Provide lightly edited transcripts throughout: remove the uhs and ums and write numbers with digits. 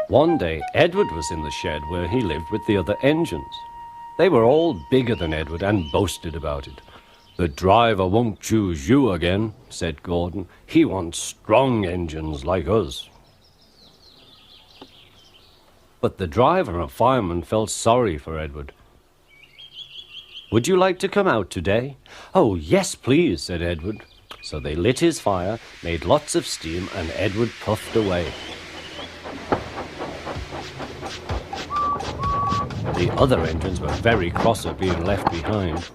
One day, Edward was in the shed where he lived with the other engines. They were all bigger than Edward and boasted about it. "The driver won't choose you again," said Gordon. "He wants strong engines like us." But the driver and fireman felt sorry for Edward. "Would you like to come out today?" "Oh, yes, please," said Edward. So they lit his fire, made lots of steam, and Edward puffed away. The other engines were very cross at being left behind.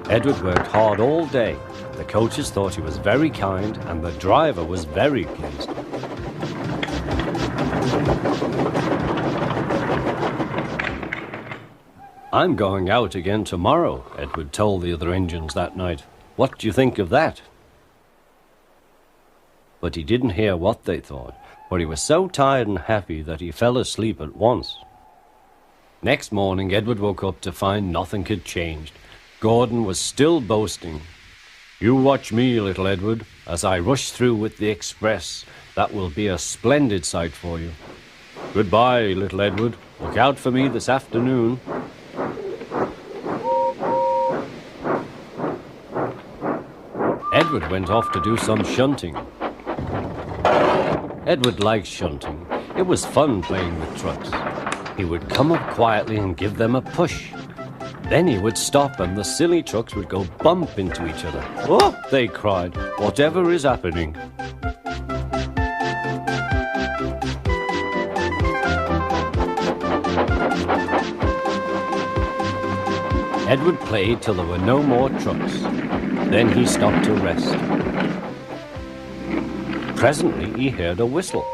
Edward worked hard all day. The coaches thought he was very kind, and the driver was very pleased. "I'm going out again tomorrow," Edward told the other engines that night. "What do you think of that?" But he didn't hear what they thought, for he was so tired and happy that he fell asleep at once. Next morning, Edward woke up to find nothing had changed. Gordon was still boasting. "You watch me, little Edward, as I rush through with the express. That will be a splendid sight for you. Goodbye, little Edward. Look out for me this afternoon." Edward went off to do some shunting. Edward liked shunting. It was fun playing with trucks. He would come up quietly and give them a push. Then he would stop and the silly trucks would go bump into each other. "Oh!" they cried. "Whatever is happening?" Edward played till there were no more trucks. Then he stopped to rest. Presently he heard a whistle.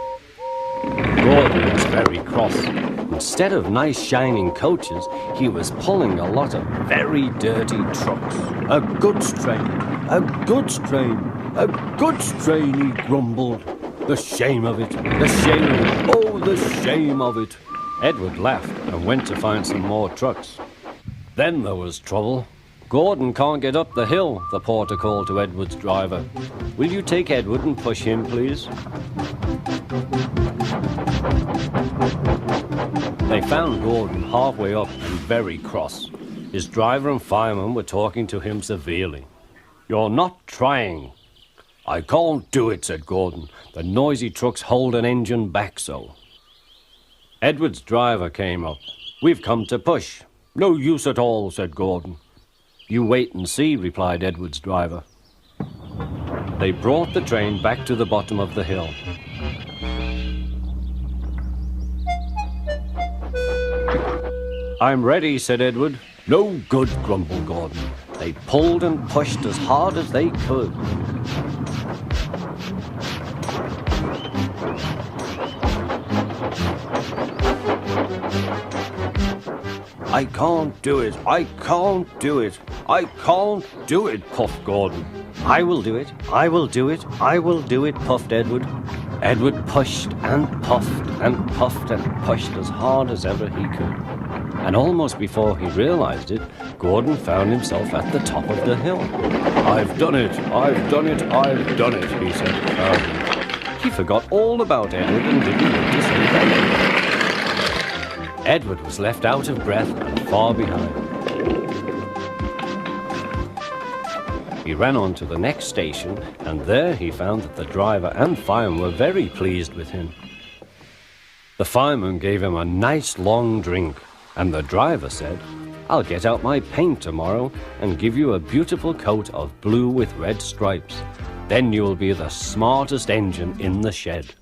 Gordon was very cross. Instead of nice shining coaches, he was pulling a lot of very dirty trucks. "A goods train, a goods train, a goods train," he grumbled. "The shame of it, the shame of it, oh, the shame of it." Edward laughed and went to find some more trucks. Then there was trouble. "Gordon can't get up the hill," the porter called to Edward's driver. "Will you take Edward and push him, please?" They found Gordon halfway up and very cross. His driver and fireman were talking to him severely. "You're not trying." "I can't do it," said Gordon. "The noisy trucks hold an engine back so." Edward's driver came up. "We've come to push." "No use at all," said Gordon. "You wait and see," replied Edward's driver. They brought the train back to the bottom of the hill. "I'm ready," said Edward. "No good," grumbled Gordon. They pulled and pushed as hard as they could. "I can't do it, I can't do it, I can't do it," puffed Gordon. "I will do it, I will do it, I will do it," puffed Edward. Edward pushed and puffed and puffed and pushed as hard as ever he could. And almost before he realized it, Gordon found himself at the top of the hill. "I've done it, I've done it, I've done it," he said proudly. He forgot all about Edward and didn't want to say that. Edward was left out of breath and far behind. He ran on to the next station, and there he found that the driver and fireman were very pleased with him. The fireman gave him a nice long drink, and the driver said, "I'll get out my paint tomorrow and give you a beautiful coat of blue with red stripes. Then you'll be the smartest engine in the shed."